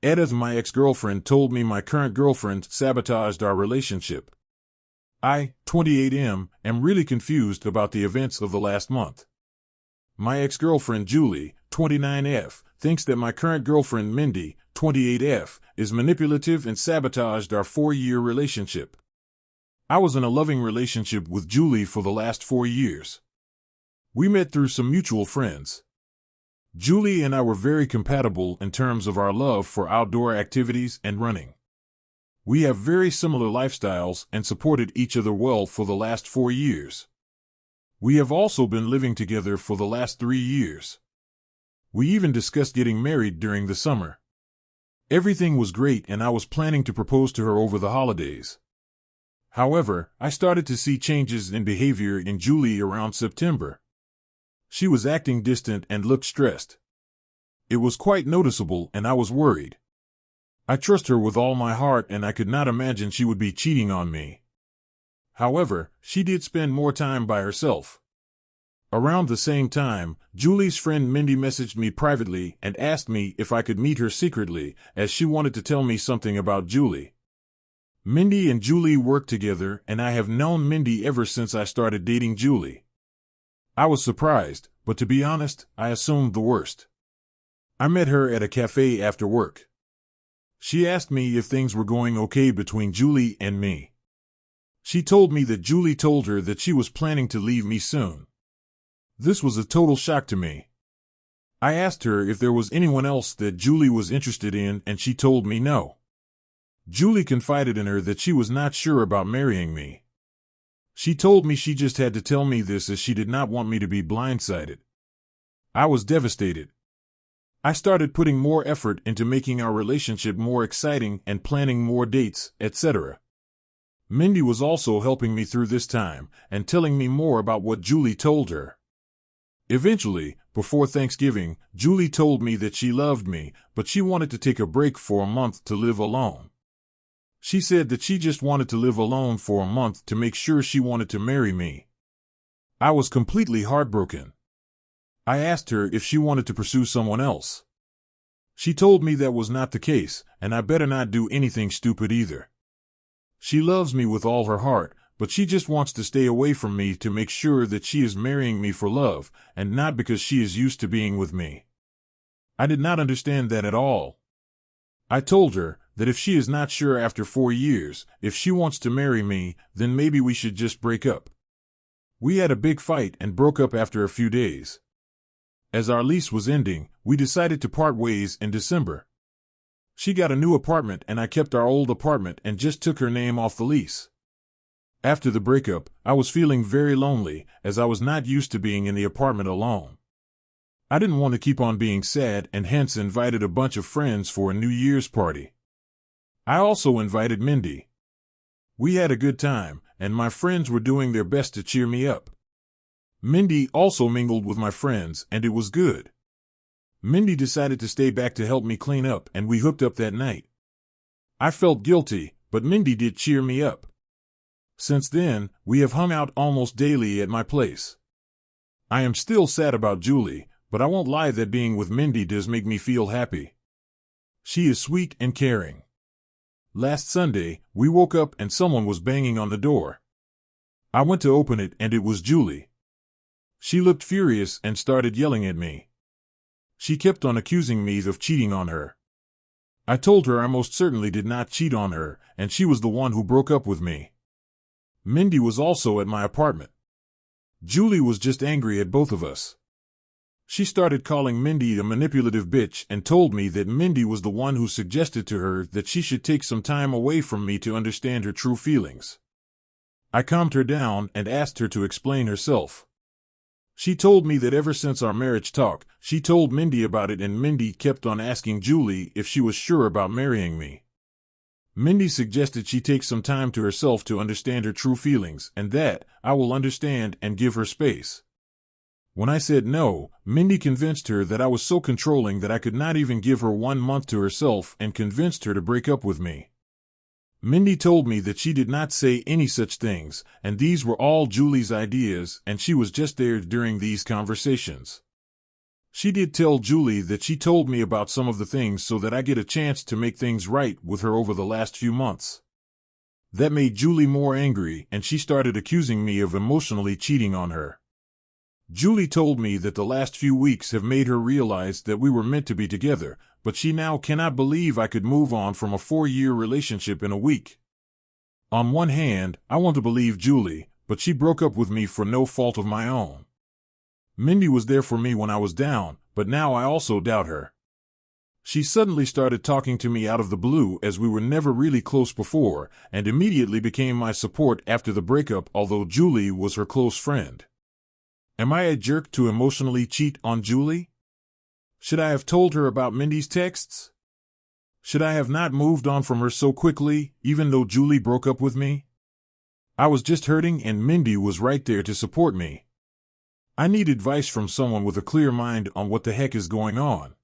Edith, my ex-girlfriend, told me my current girlfriend sabotaged our relationship. I, 28M, am really confused about the events of the last month. My ex-girlfriend Julie, 29F, thinks that my current girlfriend Mindy, 28F, is manipulative and sabotaged our 4-year relationship. I was in a loving relationship with Julie for the last 4 years. We met through some mutual friends. Julie and I were very compatible in terms of our love for outdoor activities and running. We have very similar lifestyles and supported each other well for the last 4 years. We have also been living together for the last 3 years. We even discussed getting married during the summer. Everything was great and I was planning to propose to her over the holidays. However, I started to see changes in behavior in Julie around September. She was acting distant and looked stressed. It was quite noticeable and I was worried. I trust her with all my heart and I could not imagine she would be cheating on me. However, she did spend more time by herself. Around the same time, Julie's friend Mindy messaged me privately and asked me if I could meet her secretly, as she wanted to tell me something about Julie. Mindy and Julie work together and I have known Mindy ever since I started dating Julie. I was surprised, but to be honest, I assumed the worst. I met her at a cafe after work. She asked me if things were going okay between Julie and me. She told me that Julie told her that she was planning to leave me soon. This was a total shock to me. I asked her if there was anyone else that Julie was interested in and she told me no. Julie confided in her that she was not sure about marrying me. She told me she just had to tell me this as she did not want me to be blindsided. I was devastated. I started putting more effort into making our relationship more exciting and planning more dates, etc. Mindy was also helping me through this time and telling me more about what Julie told her. Eventually, before Thanksgiving, Julie told me that she loved me, but she wanted to take a break for a month to live alone. She said that she just wanted to live alone for a month to make sure she wanted to marry me. I was completely heartbroken. I asked her if she wanted to pursue someone else. She told me that was not the case, and I better not do anything stupid either. She loves me with all her heart, but she just wants to stay away from me to make sure that she is marrying me for love, and not because she is used to being with me. I did not understand that at all. I told her that if she is not sure after 4 years, if she wants to marry me, then maybe we should just break up. We had a big fight and broke up after a few days. As our lease was ending, we decided to part ways in December. She got a new apartment and I kept our old apartment and just took her name off the lease. After the breakup, I was feeling very lonely, as I was not used to being in the apartment alone. I didn't want to keep on being sad and hence invited a bunch of friends for a New Year's party. I also invited Mindy. We had a good time, and my friends were doing their best to cheer me up. Mindy also mingled with my friends, and it was good. Mindy decided to stay back to help me clean up, and we hooked up that night. I felt guilty, but Mindy did cheer me up. Since then, we have hung out almost daily at my place. I am still sad about Julie, but I won't lie that being with Mindy does make me feel happy. She is sweet and caring. Last Sunday, we woke up and someone was banging on the door. I went to open it and it was Julie. She looked furious and started yelling at me. She kept on accusing me of cheating on her. I told her I most certainly did not cheat on her, and she was the one who broke up with me. Mindy was also at my apartment. Julie was just angry at both of us. She started calling Mindy a manipulative bitch and told me that Mindy was the one who suggested to her that she should take some time away from me to understand her true feelings. I calmed her down and asked her to explain herself. She told me that ever since our marriage talk, she told Mindy about it and Mindy kept on asking Julie if she was sure about marrying me. Mindy suggested she take some time to herself to understand her true feelings and that I will understand and give her space. When I said no, Mindy convinced her that I was so controlling that I could not even give her 1 month to herself and convinced her to break up with me. Mindy told me that she did not say any such things, and these were all Julie's ideas, and she was just there during these conversations. She did tell Julie that she told me about some of the things so that I get a chance to make things right with her over the last few months. That made Julie more angry, and she started accusing me of emotionally cheating on her. Julie told me that the last few weeks have made her realize that we were meant to be together, but she now cannot believe I could move on from a 4-year relationship in a week. On one hand, I want to believe Julie, but she broke up with me for no fault of my own. Mindy was there for me when I was down, but now I also doubt her. She suddenly started talking to me out of the blue as we were never really close before, and immediately became my support after the breakup, although Julie was her close friend. Am I a jerk to emotionally cheat on Julie? Should I have told her about Mindy's texts? Should I have not moved on from her so quickly, even though Julie broke up with me? I was just hurting and Mindy was right there to support me. I need advice from someone with a clear mind on what the heck is going on.